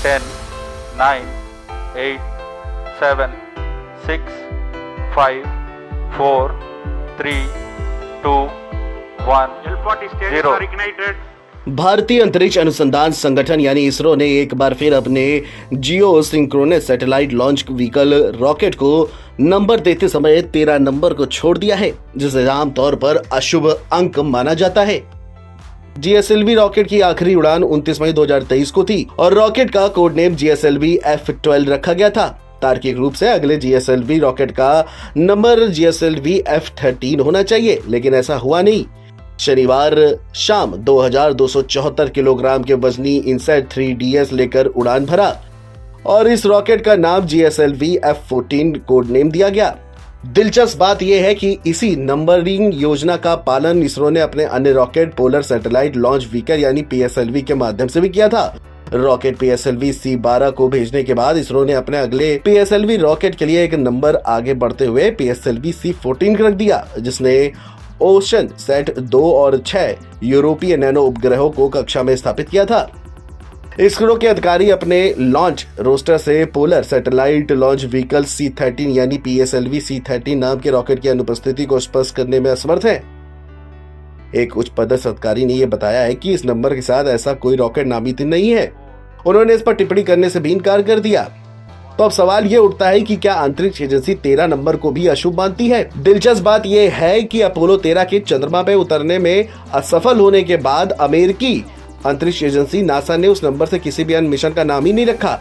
10, 9, 8, 7, 6, 5, 4, 3, 2, 1, L40 stages 0. are ignited. भारतीय अंतरिक्ष अनुसंधान संगठन यानी इसरो ने एक बार फिर अपने geosynchronous satellite launch vehicle rocket को नंबर देते समय 13 नंबर को छोड़ दिया है, जिसे आमतौर पर अशुभ अंक माना जाता है। GSLV रॉकेट की आखिरी उड़ान 29 मई 2023 को थी और रॉकेट का कोड नेम GSLV F12 रखा गया था। तार्किक रूप से अगले GSLV रॉकेट का नंबर GSLV F13 होना चाहिए, लेकिन ऐसा हुआ नहीं। शनिवार शाम 2274 किलोग्राम के वजनी इनसैट 3DS लेकर उड़ान भरा और इस रॉकेट का नाम GSLV F14 कोड नेम दिया गया। दिलचस्प बात यह है कि इसी नंबरिंग योजना का पालन इसरो ने अपने अन्य rocket polar satellite launch vehicle यानी PSLV के माध्यम से भी किया था। रॉकेट PSLV C12 को भेजने के बाद इसरो ने अपने अगले PSLV रॉकेट के लिए एक नंबर आगे बढ़ते हुए PSLV C14 रख दिया, जिसने ओशन सेट 2 और 6 यूरोपीय नैनो उपग्रहों को कक्षा में स्थापित किया था। इसरो के अधिकारी अपने लॉन्च रोस्टर से polar satellite launch vehicle C13 यानी PSLV C13 नाम के रॉकेट की अनुपस्थिति को स्पष्ट करने में असमर्थ हैं। एक उच्च पदस्थ अधिकारी ने यह बताया है कि इस नंबर के साथ ऐसा कोई रॉकेट नामित नहीं है। उन्होंने इस पर टिप्पणी करने से भी इनकार कर दिया। तो अब सवाल ये उठता है कि क्या अंतरिक्ष एजेंसी 13 नंबर को भी अशुभ मानती है? दिलचस्प बात यह है कि अपोलो 13 के चंद्रमा पे उतरने में असफल होने के बाद अमेरिकी अंतरिक्ष एजेंसी नासा ने उस नंबर से किसी भी अन्य मिशन का नाम ही नहीं रखा।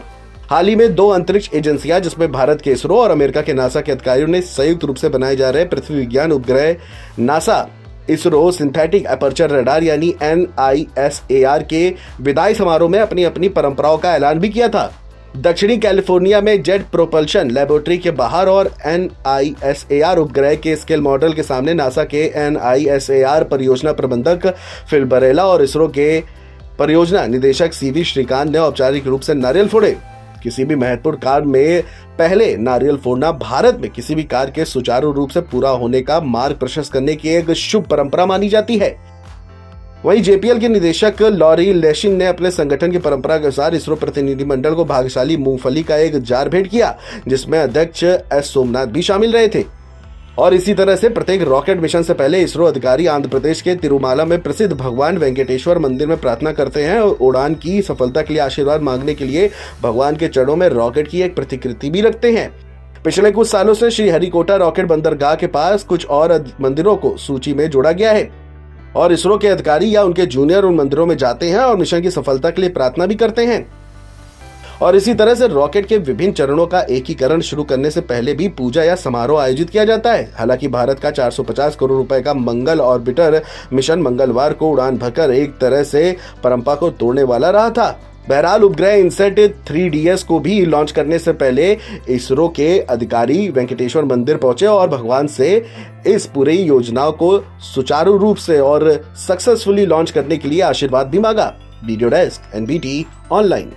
हाल ही में 2 अंतरिक्ष एजेंसियां, जिसमें भारत के इसरो और अमेरिका के नासा के अधिकारियों ने संयुक्त रूप से बनाए जा रहे पृथ्वी विज्ञान उपग्रह NASA ISRO synthetic aperture radar यानी NISAR के विदाई समारोह में अपनी अपनी परंपराओं का ऐलान भी किया था। दक्षिणी कैलिफोर्निया में जेट प्रोपल्शन लेबोरेटरी के बाहर और NISAR उपग्रह के स्केल मॉडल के सामने नासा के NISAR परियोजना प्रबंधक फिल बरेला और इसरो के परियोजना निदेशक CV श्रीकांत ने औपचारिक रूप से नारियल फोड़े। किसी भी महत्वपूर्ण कार्य में पहले नारियल फोड़ना भारत में किसी भी कार्य के सुचारू रूप से पूरा होने का मार्ग प्रशस्त करने की एक शुभ परंपरा मानी जाती है। वहीं JPL के निदेशक लॉरी लेशिन ने अपने संगठन की परंपरा के अनुसार इसरो प्रतिनिधिमंडल को भाग्यशाली मूंगफली का एक जार भेंट किया, जिसमें अध्यक्ष S सोमनाथ भी शामिल रहे थे। और इसी तरह से प्रत्येक रॉकेट मिशन से पहले इसरो अधिकारी आंध्र प्रदेश के तिरुमाला में प्रसिद्ध भगवान वेंकटेश्वर मंदिर में प्रार्थना करते हैं और उड़ान की सफलता के लिए आशीर्वाद मांगने के लिए भगवान के चरणों में रॉकेट की एक प्रतिकृति भी रखते हैं। पिछले कुछ सालों से श्रीहरिकोटा रॉकेट बंदरगाह के पास कुछ और मंदिरों को सूची में जोड़ा गया है और इसरो के अधिकारी या उनके जूनियर उन मंदिरों में जाते हैं और मिशन की सफलता के लिए प्रार्थना भी करते हैं। और इसी तरह से रॉकेट के विभिन्न चरणों का एकीकरण शुरू करने से पहले भी पूजा या समारोह आयोजित किया जाता है। हालांकि भारत का 450 करोड़ रुपए का मंगल ऑर्बिटर मिशन मंगलवार को उड़ान भरकर एक तरह से परंपरा को तोड़ने वाला रहा था। बहरहाल उपग्रह इनसेट 3DS को भी लॉन्च करने से पहले इसरो के अधिकारी वेंकटेश्वर मंदिर पहुंचे और भगवान से इस पूरी योजना को सुचारू रूप से और सक्सेसफुली लॉन्च करने के लिए आशीर्वाद भी मांगा। Video desk NBT online.